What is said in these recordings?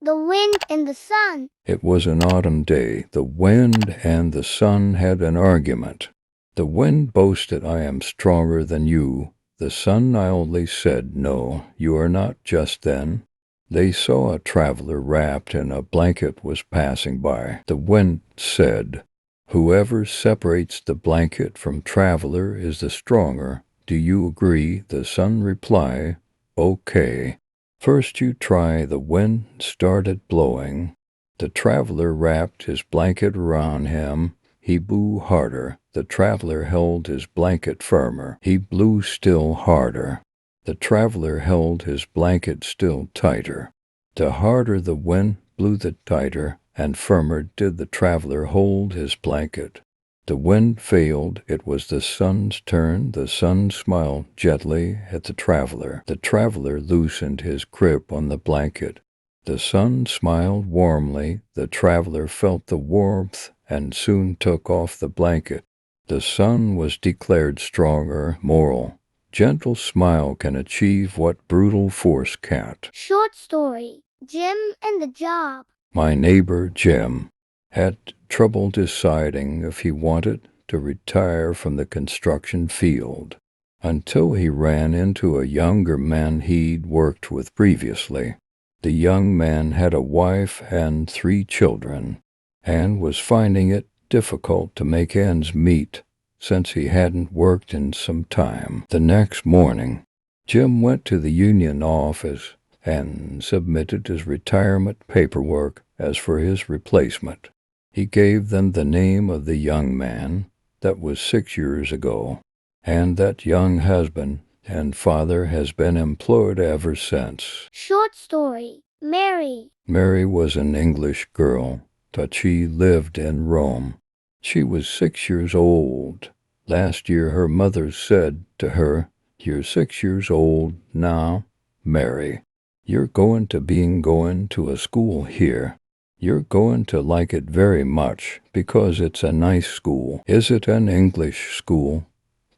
The wind and the sun. It was an autumn day. The wind and the sun had an argument. The wind boasted, "I am stronger than you." The sun mildly said, "No, you are not." Just then they saw a traveler wrapped in a blanket was passing by. The wind said, "Whoever separates the blanket from traveler is the stronger. Do you agree?" The sun replied, "Okay. First you try." The wind started blowing. The traveler wrapped his blanket around him. He blew harder. The traveler held his blanket firmer. He blew still harder. The traveler held his blanket still tighter. The harder the wind blew, the tighter and firmer did the traveler hold his blanket. The wind failed. It was the sun's turn. The sun smiled gently at the traveler. The traveler loosened his grip on the blanket. The sun smiled warmly. The traveler felt the warmth and soon took off the blanket. The sun was declared stronger. Moral: gentle smile can achieve what brutal force can't. Short story, Jim and the Job. My neighbor Jim had trouble deciding if he wanted to retire from the construction field until he ran into a younger man he'd worked with previously. The young man had a wife and 3 children and was finding it difficult to make ends meet since he hadn't worked in some time. The next morning, Jim went to the union office and submitted his retirement paperwork as for his replacement. He gave them the name of the young man that was 6 years ago, and that young husband and father has been employed ever since. Short story, Mary. Mary was an English girl, but she lived in Rome. She was 6 years old. Last year her mother said to her, "You're 6 years old now, Mary. You're going to a school here. You're going to like it very much because it's a nice school." "Is it an English school?"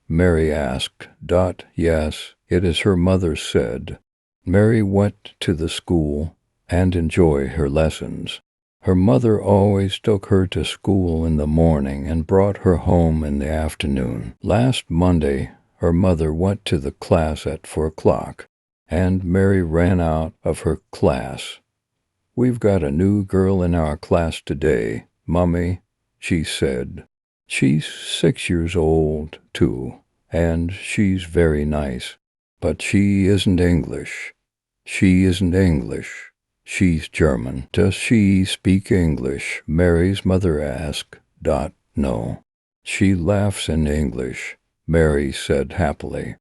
Mary asked. "Yes, it is," her mother said. Mary went to the school and enjoyed her lessons. Her mother always took her to school in the morning and brought her home in the afternoon. Last Monday, her mother went to the class at 4 o'clock, and Mary ran out of her class. "We've got a new girl in our class today, Mummy," she said. "She's 6 years old, too, and she's very nice. But she isn't English. She isn't English. She's German." "Does she speak English?" Mary's mother asked. "No. She laughs in English," Mary said happily.